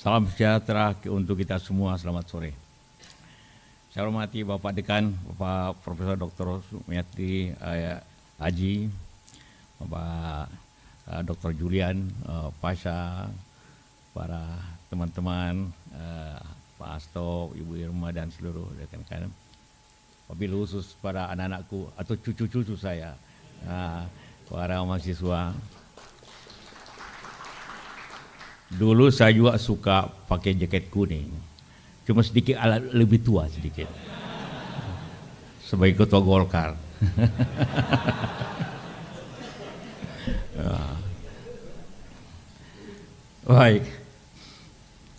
Salam sejahtera untuk kita semua, selamat sore. Saya hormati Bapak Dekan, Bapak Profesor Dr. Sumiati Haji, Bapak Dr. Julian, Pasha, para teman-teman, Pak Asto, Ibu Irma dan seluruh rekan-rekan. Wabil khusus para anak-anakku atau cucu-cucu saya, para mahasiswa. Dulu saya juga suka pakai jaket kuning, cuma sedikit lebih tua sedikit. Sebagai ketua Golkar. Baik,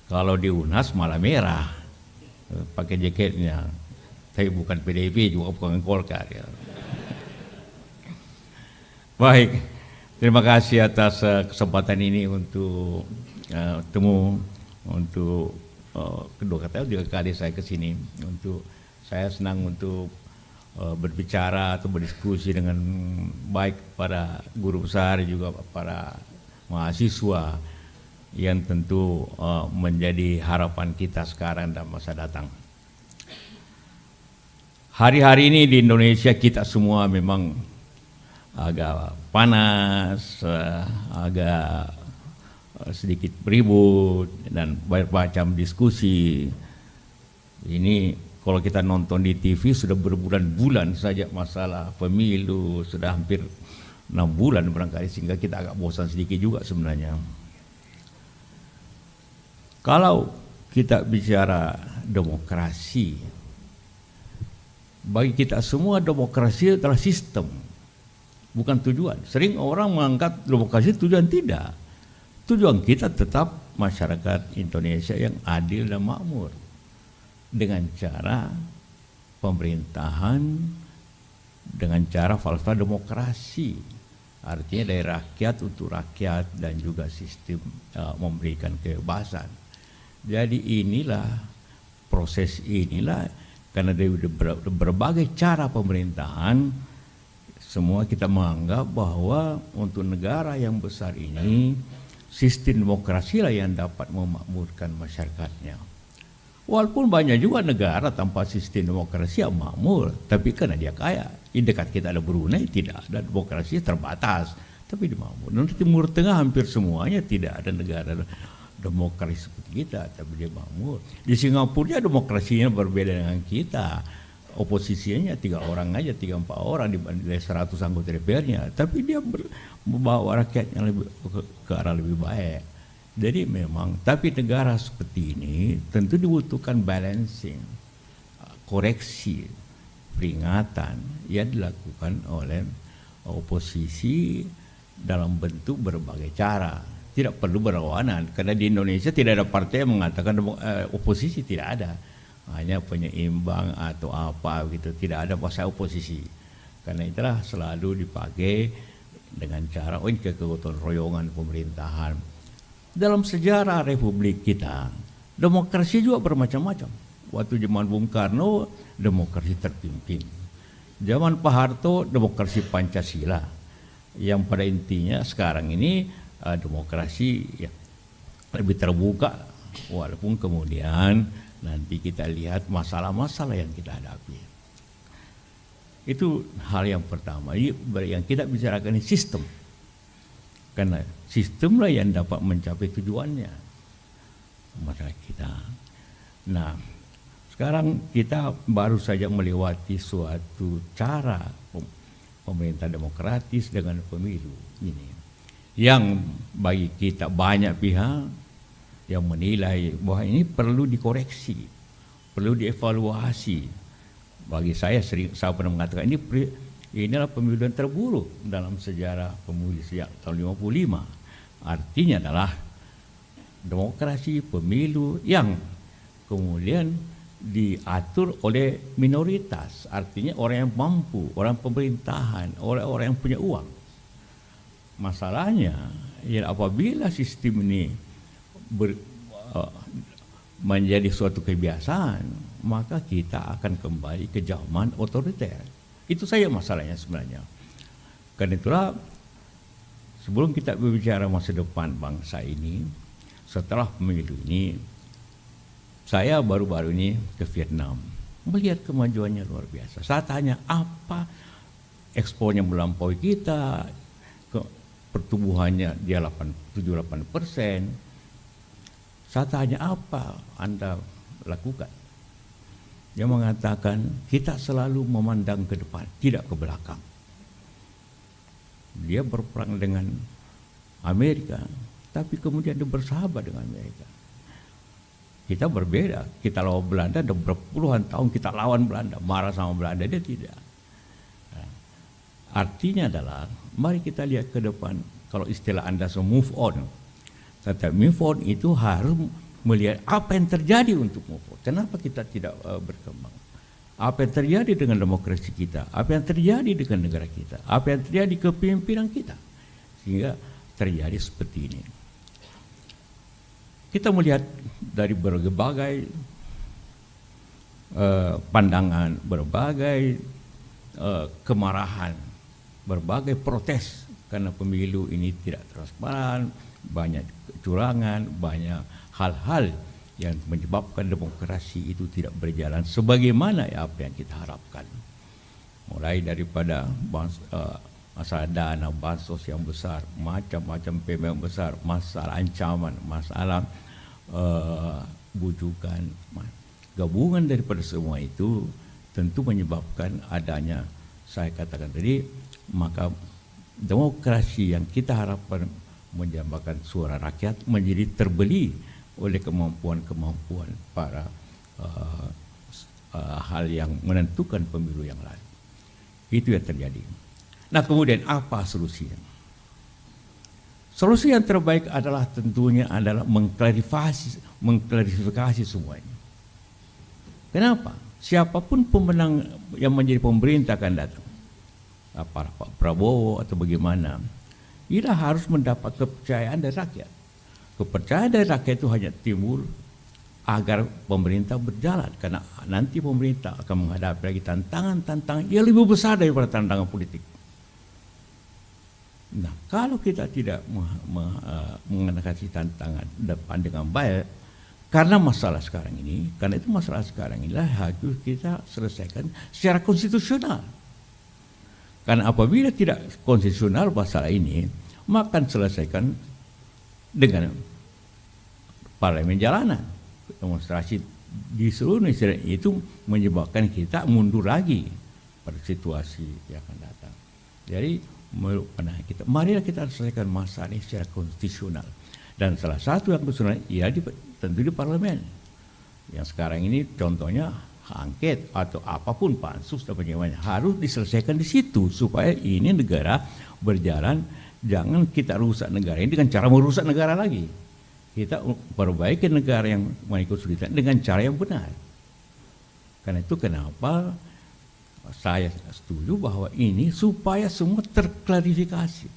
kalau di UNAS malah merah, pakai jaketnya. Tapi bukan PDIP juga bukan Golkar ya. Baik, terima kasih atas kesempatan ini untuk temu untuk kedua kali saya ke sini. Untuk saya senang untuk berbicara atau berdiskusi dengan baik para guru besar juga para mahasiswa yang tentu menjadi harapan kita sekarang dan masa datang. Hari-hari ini di Indonesia kita semua memang agak panas, agak sedikit ribut dan banyak macam diskusi. Ini kalau kita nonton di TV sudah berbulan-bulan saja masalah pemilu, sudah hampir 6 bulan barangkali, sehingga kita agak bosan sedikit juga sebenarnya. Kalau kita bicara demokrasi, bagi kita semua demokrasi adalah sistem, bukan tujuan. Sering orang mengangkat demokrasi tujuan, tidak. Tujuan kita tetap masyarakat Indonesia yang adil dan makmur dengan cara pemerintahan, dengan cara falsafah demokrasi, artinya dari rakyat untuk rakyat dan juga sistem memberikan kebebasan. Jadi inilah proses inilah, karena dari berbagai cara pemerintahan, semua kita menganggap bahwa untuk negara yang besar ini sistem demokrasi lah yang dapat memakmurkan masyarakatnya. Walaupun banyak juga negara tanpa sistem demokrasi yang makmur, tapi karena dia kaya. Di dekat kita ada Brunei, tidak ada demokrasi, terbatas, tapi dia makmur. Dan di Timur Tengah hampir semuanya tidak ada negara demokrasi seperti kita, tapi dia makmur. Di Singapura demokrasinya berbeda dengan kita. Oposisinya 3 orang aja, 3-4 orang dari 100 anggota DPR-nya, tapi dia membawa rakyatnya ke arah lebih baik. Jadi memang, tapi negara seperti ini tentu dibutuhkan balancing, koreksi, peringatan yang dilakukan oleh oposisi dalam bentuk berbagai cara. Tidak perlu berlawanan, karena di Indonesia tidak ada partai yang mengatakan oposisi, tidak ada. Hanya penyeimbang atau apa gitu, tidak ada pasal oposisi. Karena itulah selalu dipakai dengan cara kegotong royongan pemerintahan. Dalam sejarah Republik kita, demokrasi juga bermacam-macam. Waktu zaman Bung Karno, demokrasi terpimpin. Zaman Pak Harto, demokrasi Pancasila. Yang pada intinya sekarang ini demokrasi ya, lebih terbuka, walaupun kemudian nanti kita lihat masalah-masalah yang kita hadapi. Itu hal yang pertama. Yang kita bicarakan ini sistem. Karena sistemlah yang dapat mencapai tujuannya masyarakat kita. Nah, sekarang kita baru saja melewati suatu cara pemerintah demokratis dengan pemilu ini. Yang bagi kita banyak pihak yang menilai bahwa ini perlu dikoreksi, perlu dievaluasi. Bagi saya pernah mengatakan inilah pemilu yang terburuk dalam sejarah pemilu sejak tahun 55. Artinya adalah demokrasi pemilu yang kemudian diatur oleh minoritas, artinya orang yang mampu, orang pemerintahan, orang yang punya uang. Masalahnya ya apabila sistem ini menjadi suatu kebiasaan, maka kita akan kembali ke zaman otoriter. Itu saja masalahnya sebenarnya. Karena itulah sebelum kita berbicara masa depan bangsa ini, setelah pemilu ini, saya baru-baru ini ke Vietnam, melihat kemajuannya luar biasa. Saya tanya apa ekspornya melampaui kita, pertumbuhannya dia 7-8%. Saya tanya apa Anda lakukan? Dia mengatakan kita selalu memandang ke depan, tidak ke belakang. Dia berperang dengan Amerika, tapi kemudian dia bersahabat dengan Amerika. Kita berbeda, kita lawan Belanda, dan berpuluhan tahun kita lawan Belanda, marah sama Belanda, dia tidak. Artinya adalah, mari kita lihat ke depan, kalau istilah Anda move on. Tetapi move on itu harus melihat apa yang terjadi untuk move on. Kenapa kita tidak berkembang? Apa yang terjadi dengan demokrasi kita? Apa yang terjadi dengan negara kita? Apa yang terjadi kepemimpinan kita? Sehingga terjadi seperti ini. Kita melihat dari berbagai pandangan, berbagai kemarahan, berbagai protes karena pemilu ini tidak transparan, banyak kecurangan, banyak hal-hal yang menyebabkan demokrasi itu tidak berjalan sebagaimana apa yang kita harapkan. Mulai daripada masalah dana bansos yang besar, macam-macam pembayaran besar, masalah ancaman, masalah bujukan, gabungan daripada semua itu tentu menyebabkan adanya, saya katakan tadi, maka demokrasi yang kita harapkan menjambakan suara rakyat menjadi terbeli oleh kemampuan-kemampuan para hal yang menentukan pemilu yang lalu. Itu yang terjadi. Nah, kemudian apa solusinya? Solusi yang terbaik adalah tentunya adalah mengklarifikasi semuanya. Kenapa? Siapapun pemenang yang menjadi pemerintah akan datang, apa Pak Prabowo atau bagaimana, ia harus mendapat kepercayaan dari rakyat. Kepercayaan dari rakyat itu hanya timbul agar pemerintah berjalan, karena nanti pemerintah akan menghadapi lagi tantangan-tantangan yang lebih besar daripada tantangan politik. Nah, kalau kita tidak mengatasi tantangan depan dengan baik, karena masalah sekarang ini, karena itu masalah sekarang inilah harus kita selesaikan secara konstitusional. Karena apabila tidak konstitusional masalah ini, maka akan selesaikan dengan parlemen jalanan, demonstrasi di seluruh Indonesia. Itu menyebabkan kita mundur lagi pada situasi yang akan datang. Jadi marilah kita selesaikan masalah ini secara konstitusional. Dan salah satu yang konstitusional ia tentu di parlemen. Yang sekarang ini contohnya angket atau apapun, pansus dan bagaimana, harus diselesaikan di situ supaya ini negara berjalan. Jangan kita rusak negara ini dengan cara merusak negara lagi. Kita perbaiki negara yang memiliki kesulitan dengan cara yang benar. Karena itu kenapa saya setuju bahwa ini supaya semua terklarifikasi.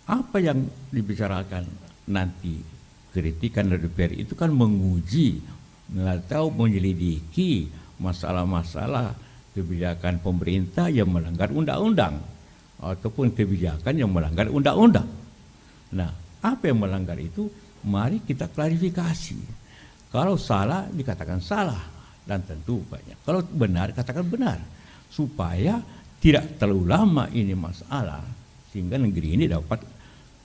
Apa yang dibicarakan nanti kritikan dari DPR itu kan menguji atau menyelidiki masalah-masalah kebijakan pemerintah yang melanggar undang-undang ataupun kebijakan yang melanggar undang-undang. Nah, apa yang melanggar itu mari kita klarifikasi. Kalau salah dikatakan salah. Dan tentu banyak. Kalau benar, katakan benar. Supaya tidak terlalu lama ini masalah. Sehingga negeri ini dapat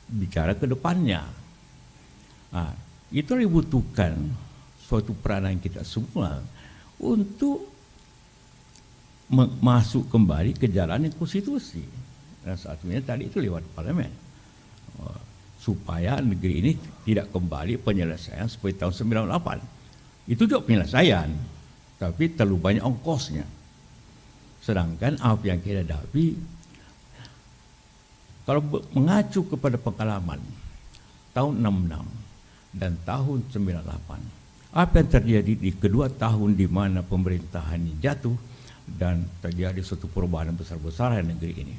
bicara ke depannya. Nah, itu dibutuhkan suatu peranan kita semua untuk masuk kembali ke jalan konstitusi. Dan satunya tadi itu lewat parlemen. Supaya negeri ini tidak kembali penyelesaian seperti tahun 98. Itu juga penyelesaian. Tapi terlalu banyak ongkosnya. Sedangkan apa yang kita hadapi, kalau mengacu kepada pengalaman tahun 66 dan tahun 98, apa yang terjadi di kedua tahun di mana pemerintahan ini jatuh dan terjadi suatu perubahan besar-besaran negeri ini,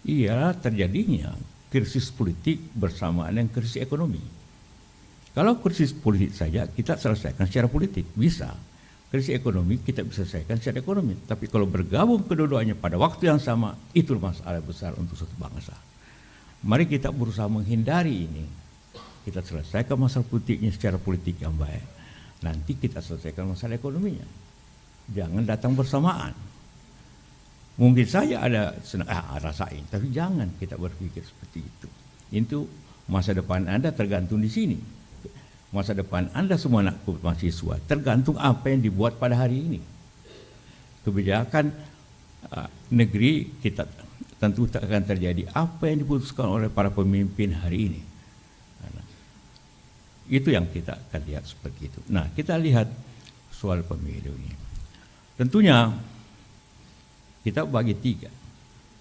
ialah terjadinya krisis politik bersamaan dengan krisis ekonomi. Kalau krisis politik saja kita selesaikan secara politik, bisa. Krisis ekonomi kita bisa selesaikan secara ekonomi. Tapi kalau bergabung kedua-duanya pada waktu yang sama, itu masalah besar untuk suatu bangsa. Mari kita berusaha menghindari ini. kita selesaikan masalah politiknya secara politik yang baik, nanti kita selesaikan masalah ekonominya. Jangan datang bersamaan. Mungkin saja ada rasain, tapi jangan kita berpikir seperti itu. Itu masa depan Anda tergantung di sini. Masa depan Anda semua anak mahasiswa tergantung apa yang dibuat pada hari ini. Kebijakan negeri kita tentu tak akan terjadi apa yang diputuskan oleh para pemimpin hari ini. Itu yang kita akan lihat seperti itu. Nah, kita lihat soal pemilu ini. Tentunya kita bagi 3.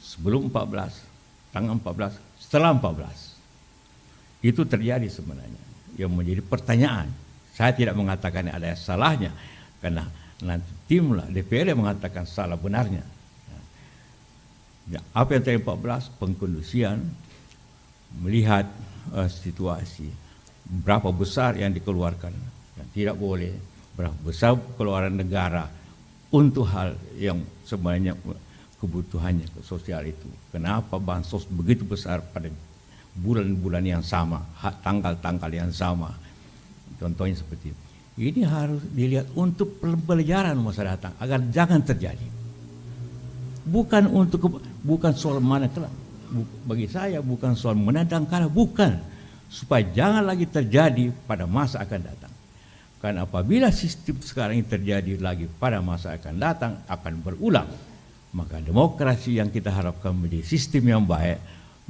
Sebelum 14, tanggal 14, setelah 14. Itu terjadi sebenarnya. Yang menjadi pertanyaan. Saya tidak mengatakan ada salahnya, karena nanti timlah DPR yang mengatakan salah benarnya. Ya, apa yang terjadi 14, pengkondisian, melihat situasi, berapa besar yang dikeluarkan, yang tidak boleh, berapa besar keluaran negara untuk hal yang sebenarnya kebutuhannya sosial itu. Kenapa bansos begitu besar pada bulan-bulan yang sama, tanggal-tanggal yang sama. Contohnya seperti itu. Ini harus dilihat untuk pembelajaran masa datang agar jangan terjadi. Bukan soal mana kalah. Bagi saya bukan soal menang dan kalah, bukan. Supaya jangan lagi terjadi pada masa akan datang. Karena apabila sistem sekarang ini terjadi lagi pada masa akan datang, akan berulang. Maka demokrasi yang kita harapkan menjadi sistem yang baik,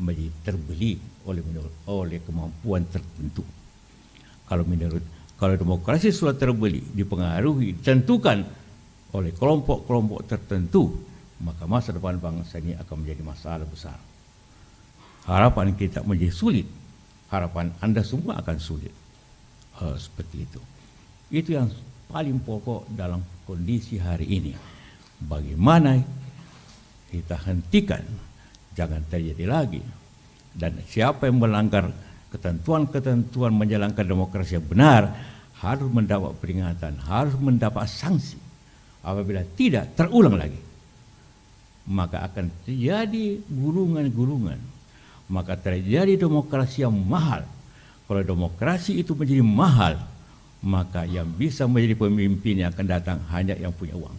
menjadi terbeli oleh kemampuan tertentu. Kalau demokrasi sudah terbeli, dipengaruhi, ditentukan oleh kelompok-kelompok tertentu, maka masa depan bangsa ini akan menjadi masalah besar. Harapan kita menjadi sulit. Harapan Anda semua akan sulit. Seperti itu. Itu yang paling pokok dalam kondisi hari ini. Bagaimana kita hentikan, jangan terjadi lagi. Dan siapa yang melanggar ketentuan-ketentuan menjalankan demokrasi yang benar, harus mendapat peringatan, harus mendapat sanksi. Apabila tidak, terulang lagi. Maka akan terjadi gulungan-gulungan. Maka terjadi demokrasi yang mahal. Kalau demokrasi itu menjadi mahal, maka yang bisa menjadi pemimpin yang akan datang hanya yang punya uang.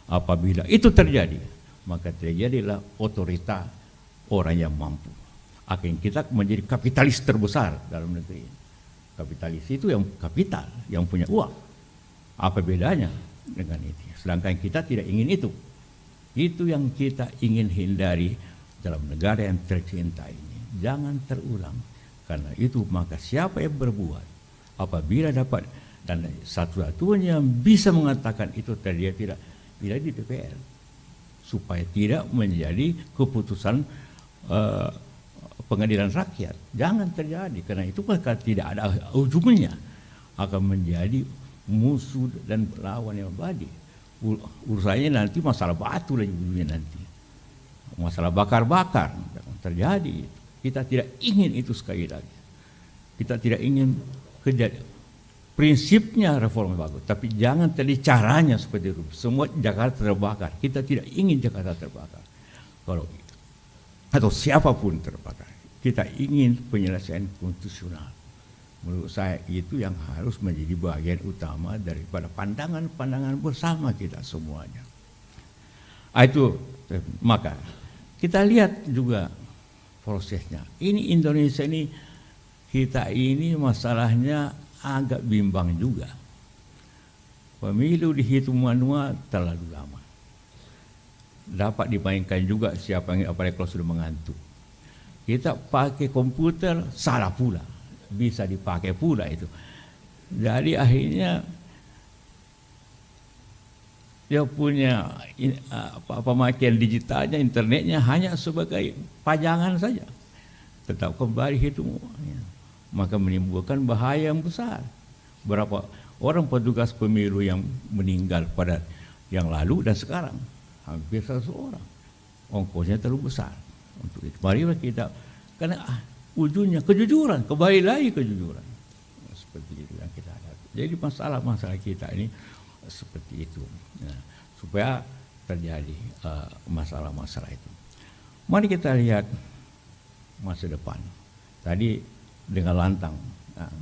Apabila itu terjadi, maka terjadilah otorita orang yang mampu. Akhirnya kita menjadi kapitalis terbesar dalam negeri. Kapitalis itu yang kapital, yang punya uang. Apa bedanya dengan itu? Sedangkan kita tidak ingin itu. Itu yang kita ingin hindari dalam negara yang tercinta ini. Jangan terulang. Karena itu maka siapa yang berbuat, apabila dapat, dan satu-satunya yang bisa mengatakan itu terjadi tidak di DPR. Supaya tidak menjadi keputusan pengadilan rakyat. Jangan terjadi, karena itu maka tidak ada ujungnya. Akan menjadi musuh dan lawan yang abadi. Urusannya nanti masalah batu lagi ujungnya nanti. Masalah bakar-bakar terjadi. Kita tidak ingin itu sekali lagi. Kita tidak ingin kejadian. Prinsipnya reform bagus, tapi jangan tadi caranya seperti itu. Semua Jakarta terbakar. Kita tidak ingin Jakarta terbakar. Atau siapapun terbakar. Kita ingin penyelesaian konstitusional. Menurut saya itu yang harus menjadi bagian utama daripada pandangan-pandangan bersama kita semuanya. Itu maka kita lihat juga prosesnya. Ini Indonesia ini, kita ini masalahnya agak bimbang juga. Pemilu dihitung manual terlalu lama. Dapat dimainkan juga siapa yang apalagi kalau sudah mengantuk. Kita pakai komputer salah pula, bisa dipakai pula itu. Jadi akhirnya dia punya pemakaian digitalnya, internetnya hanya sebagai pajangan saja. Tetap kembali hitung uangnya. Maka menimbulkan bahaya yang besar. Berapa orang petugas pemilu yang meninggal pada yang lalu dan sekarang? Hampir 100 orang. Ongkosnya terlalu besar untuk itu. Marilah kita, karena ujungnya kejujuran, kembali lagi kejujuran. Seperti itu yang kita hadapi. Jadi masalah-masalah kita ini seperti itu. Nah, supaya terjadi masalah-masalah itu. Mari kita lihat masa depan. Tadi dengan lantang. Nah,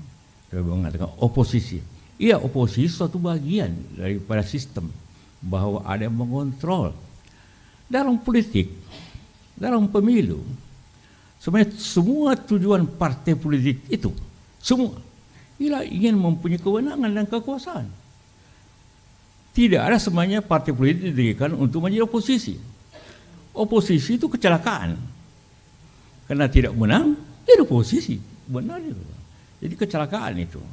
dia mengatakan oposisi. Iya, oposisi suatu bagian daripada sistem bahwa ada yang mengontrol dalam politik, dalam pemilu. Sebenarnya semua tujuan partai politik itu semua ialah ingin mempunyai kewenangan dan kekuasaan. Tidak ada semuanya partai politik didirikan untuk menjadi oposisi. Oposisi itu kecelakaan. Karena tidak menang, jadi oposisi. Benar itu. Jadi kecelakaan itu.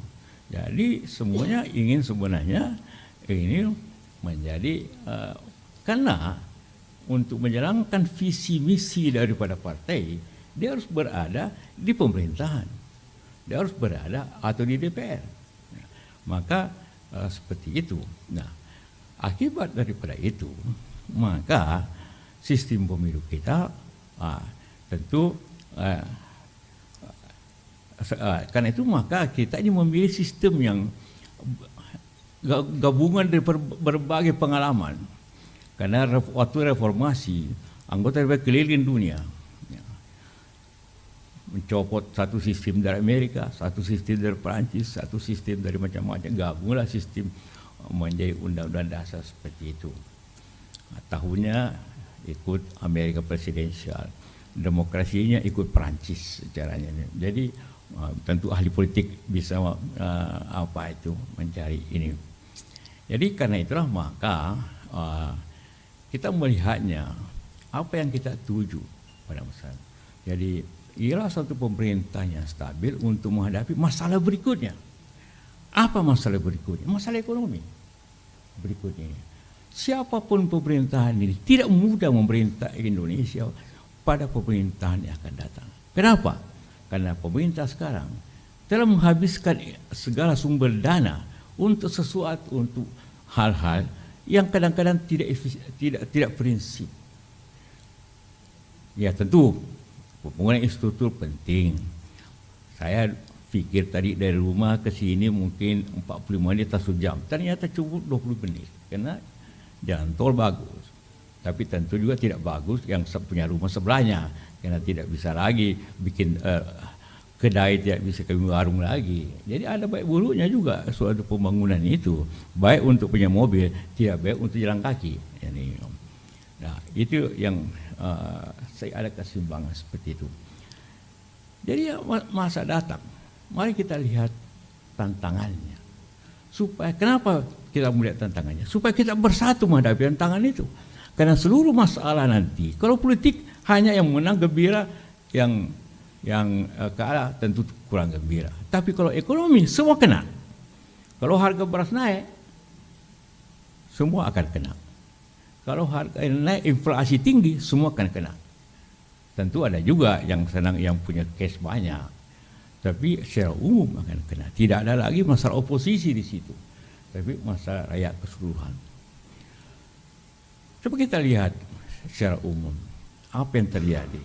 Jadi semuanya ingin sebenarnya ini menjadi karena untuk menjalankan visi misi daripada partai, dia harus berada di pemerintahan. Dia harus berada atau di DPR. Maka seperti itu. Nah, akibat daripada itu, maka sistem pemilu kita tentu karena itu maka kita ini memilih sistem yang gabungan dari berbagai pengalaman. Karena waktu reformasi, anggota DPR keliling dunia mencopot satu sistem dari Amerika, satu sistem dari Perancis, satu sistem dari macam-macam, gabunglah sistem menjadi undang-undang dasar seperti itu. Tahunnya ikut Amerika presidensial, demokrasinya ikut Perancis caranya. Jadi tentu ahli politik bisa mencari ini. Jadi karena itulah maka kita melihatnya apa yang kita tuju pada masa. Jadi ialah satu pemerintah yang stabil untuk menghadapi masalah berikutnya. Apa masalah berikutnya? Masalah ekonomi berikutnya. Siapapun pemerintahan ini tidak mudah memerintah Indonesia pada pemerintahan yang akan datang. Kenapa? Karena pemerintah sekarang telah menghabiskan segala sumber dana untuk sesuatu, untuk hal-hal yang kadang-kadang tidak prinsip. Ya tentu pembangunan infrastruktur penting. Saya pikir tadi dari rumah ke sini mungkin 45 menit atau jam. Ternyata cukup 20 menit. Karena jalan tol bagus. Tapi tentu juga tidak bagus yang punya rumah sebelahnya. Karena tidak bisa lagi bikin kedai, tidak bisa ke warung lagi. Jadi ada baik buruknya juga suatu pembangunan itu. Baik untuk punya mobil, tidak baik untuk jalan kaki. Nah, itu yang saya ada keseimbangan seperti itu. Jadi masa datang, mari kita lihat tantangannya. Supaya kenapa kita melihat tantangannya? Supaya kita bersatu menghadapi tantangan itu. Karena seluruh masalah nanti, kalau politik hanya yang menang gembira, yang kalah tentu kurang gembira. Tapi kalau ekonomi semua kena. Kalau harga beras naik, semua akan kena. Kalau harga naik, inflasi tinggi, semua akan kena. Tentu ada juga yang senang, yang punya cash banyak. Tapi secara umum akan kena. Tidak ada lagi masalah oposisi di situ. Tapi masalah rakyat keseluruhan. Coba kita lihat secara umum apa yang terjadi.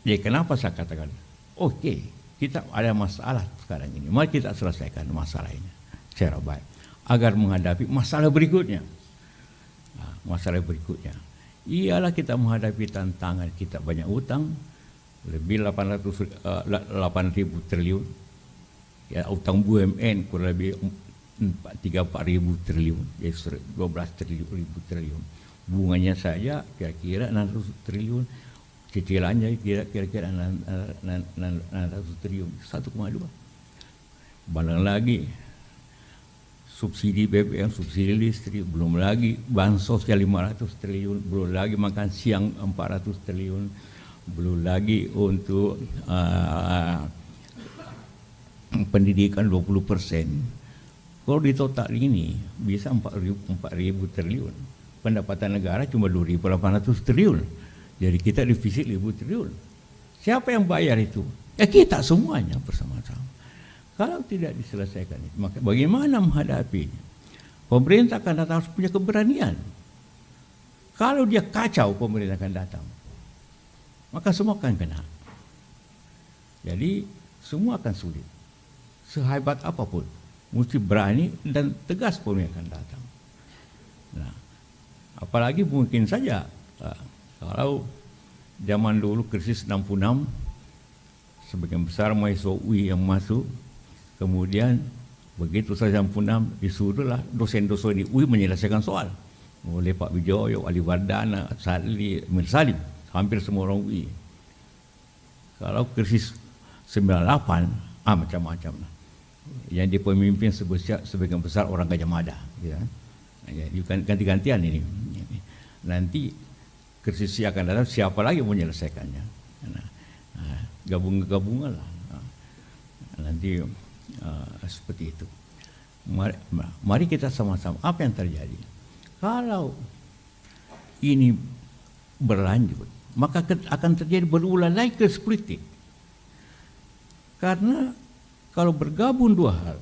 Jadi kenapa saya katakan, oke, kita ada masalah sekarang ini. Mari kita selesaikan masalah ini secara baik agar menghadapi masalah berikutnya. Nah, masalah berikutnya ialah kita menghadapi tantangan kita banyak utang, lebih 8.000 triliun. Ya, utang BUMN kurang lebih 3-4 ribu triliun, jadi 12 triliun. Bunganya saja kira-kira 600 triliun, cicilannya kira-kira 600 triliun, 1,2. Belum lagi subsidi BBM, subsidi listrik, belum lagi bansos yang 500 triliun, belum lagi makan siang 400 triliun, belum lagi untuk pendidikan 20%. Kalau di total ini bisa 4.000 triliun. Pendapatan negara cuma 2.800 triliun. Jadi kita defisit 1.000 triliun. Siapa yang bayar itu? Ya kita semuanya bersama-sama. Kalau tidak diselesaikan itu, maka bagaimana menghadapinya? Pemerintah akan datang harus punya keberanian. Kalau dia kacau, pemerintah akan datang, maka semua akan kena. Jadi semua akan sulit. Sehebat apapun, mesti berani dan tegas pemerintah akan datang. Nah, apalagi mungkin saja kalau zaman dulu krisis 66, sebagian besar mahasiswa UI yang masuk, kemudian begitu saya 96 disuruhlah dosen-dosen di UI menyelesaikan soal oleh Pak Wijoyo, Ali Wardana, Sadli, Mir Salim, hampir semua orang UI. Kalau krisis 98, macam-macam lah. Yang dipemimpin sebagian besar orang Gajah Mada, ya. Jadi ganti-gantian ini. Nanti krisis yang akan datang siapa lagi yang menyelesaikannya? Gabungan lah. Nanti seperti itu. Mari kita sama-sama. Apa yang terjadi? Kalau ini berlanjut, maka akan terjadi berulang lagi krisis politik. Karena kalau bergabung dua hal,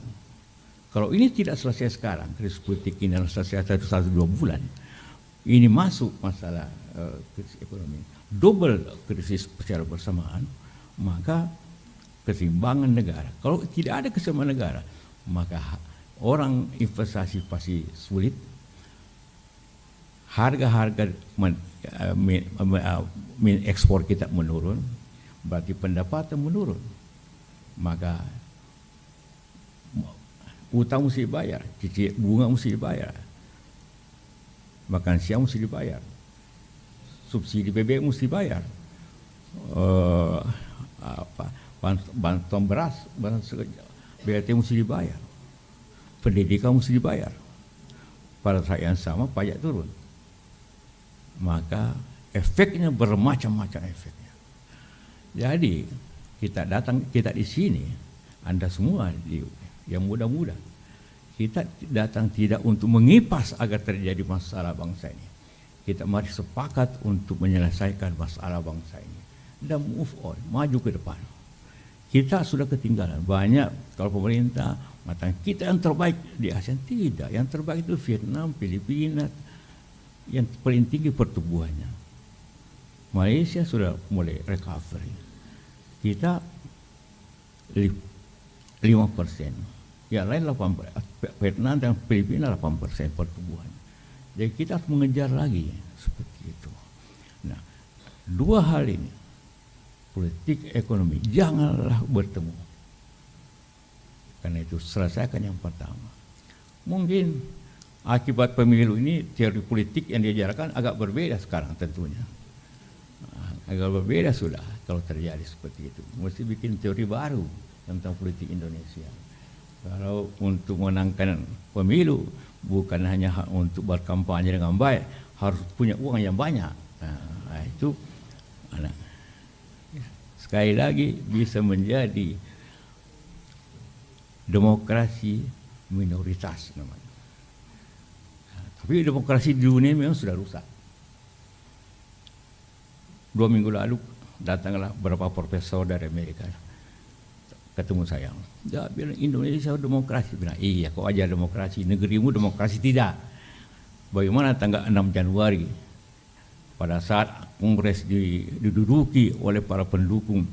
kalau ini tidak selesai sekarang, krisis politik ini harus selesai 1-2 bulan, ini masuk masalah krisis ekonomi, double krisis secara bersamaan, maka keseimbangan negara. Kalau tidak ada keseimbangan negara, maka orang investasi pasti sulit, harga-harga ekspor kita menurun, berarti pendapatan menurun, maka utang mesti dibayar, cicil bunga mesti dibayar, makan siang mesti dibayar, subsidi BBM mesti dibayar, bantuan beras, BLT mesti dibayar, pendidikan mesti dibayar. Pada saat yang sama pajak turun, maka efeknya bermacam-macam efeknya. Jadi kita di sini, Anda semua yang muda-muda, kita datang tidak untuk mengipas agar terjadi masalah bangsa ini. Kita mari sepakat untuk menyelesaikan masalah bangsa ini dan move on, maju ke depan. Kita sudah ketinggalan banyak. Kalau pemerintah mengatakan kita yang terbaik di ASEAN, tidak. Yang terbaik itu Vietnam, Filipina, yang paling tinggi pertumbuhannya. Malaysia sudah mulai recovery. Kita 5%, yang lain 8%, Vietnam dan Filipina 8% pertumbuhan. Jadi kita harus mengejar lagi seperti itu. Nah, dua hal ini, politik ekonomi, janganlah bertemu. Karena itu selesaikan yang pertama. Mungkin akibat pemilu ini teori politik yang diajarkan agak berbeda sekarang tentunya. Agak berbeda sudah kalau terjadi seperti itu. Mesti bikin teori baru tentang politik Indonesia. Kalau untuk menangkan pemilu bukan hanya untuk berkampanye dengan baik, harus punya uang yang banyak. Nah, itu sekali lagi bisa menjadi demokrasi minoritas namanya. Tapi demokrasi di dunia memang sudah rusak. 2 minggu lalu datanglah beberapa profesor dari Amerika ketemu saya. Dia bilang Indonesia demokrasi. Bilang iya, kok aja demokrasi, negerimu demokrasi tidak. Bagaimana tanggal 6 Januari pada saat kongres diduduki oleh para pendukung.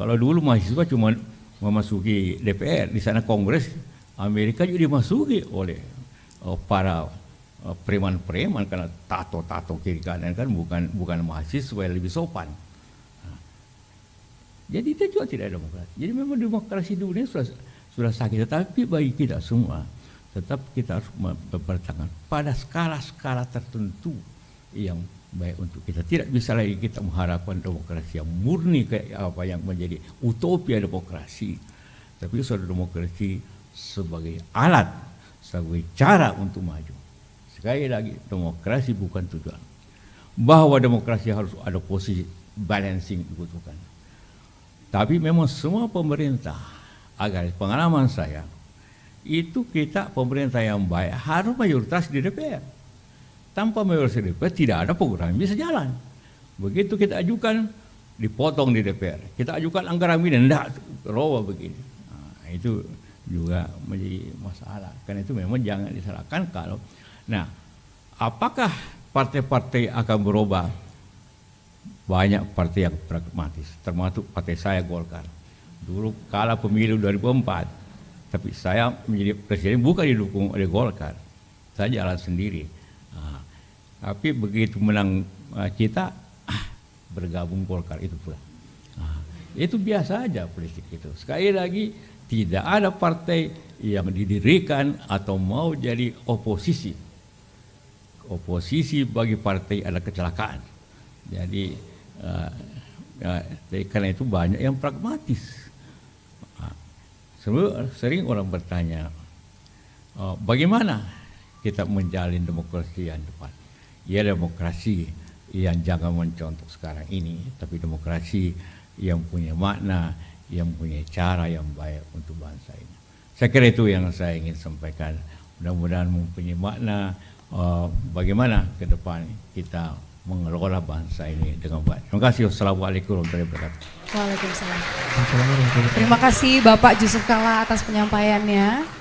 Kalau dulu mahasiswa cuma memasuki DPR, di sana kongres Amerika juga dimasuki oleh para preman-preman karena tato-tato kiri kanan kan bukan mahasiswa yang lebih sopan. Jadi itu juga tidak demokrasi. Jadi memang demokrasi di dunia sudah sakit. Tetapi bagi kita semua tetap kita harus bertangan pada skala-skala tertentu yang baik untuk kita. Tidak bisa lagi kita mengharapkan demokrasi yang murni kayak apa yang menjadi utopia demokrasi. Tapi sudah demokrasi sebagai alat, sebagai cara untuk maju. Sekali lagi, demokrasi bukan tujuan. Bahwa demokrasi harus ada posisi balancing dibutuhkan. Tapi memang semua pemerintah, agar pengalaman saya, itu kita pemerintah yang baik harus mayoritas di DPR. Tanpa mayoritas di DPR tidak ada program yang bisa jalan. Begitu kita ajukan, dipotong di DPR. Kita ajukan anggaran ini, tidak roba begini. Nah, itu juga menjadi masalah. Karena itu memang jangan disalahkan kalau. Nah, apakah partai-partai akan berubah? Banyak partai yang pragmatis, termasuk partai saya Golkar. Dulu kalah pemilu 2004, tapi saya menjadi presiden bukan didukung oleh Golkar. Saya jalan sendiri. Tapi begitu menang kita, bergabung Golkar itu pula. Itu biasa aja politik itu. Sekali lagi, tidak ada partai yang didirikan atau mau jadi oposisi. Oposisi bagi partai adalah kecelakaan. Jadi karena itu banyak yang pragmatis. Sering orang bertanya, bagaimana kita menjalin demokrasi yang depan? Ya, demokrasi yang jangan mencontoh sekarang ini, tapi demokrasi yang punya makna, yang punya cara yang baik untuk bangsa ini. Saya kira itu yang saya ingin sampaikan. Mudah-mudahan mempunyai makna bagaimana ke depan kita mengelola bangsa ini dengan baik. Terima kasih. Wassalamualaikum warahmatullahi wabarakatuh. Waalaikumsalam. Terima kasih Bapak Jusuf Kalla atas penyampaiannya.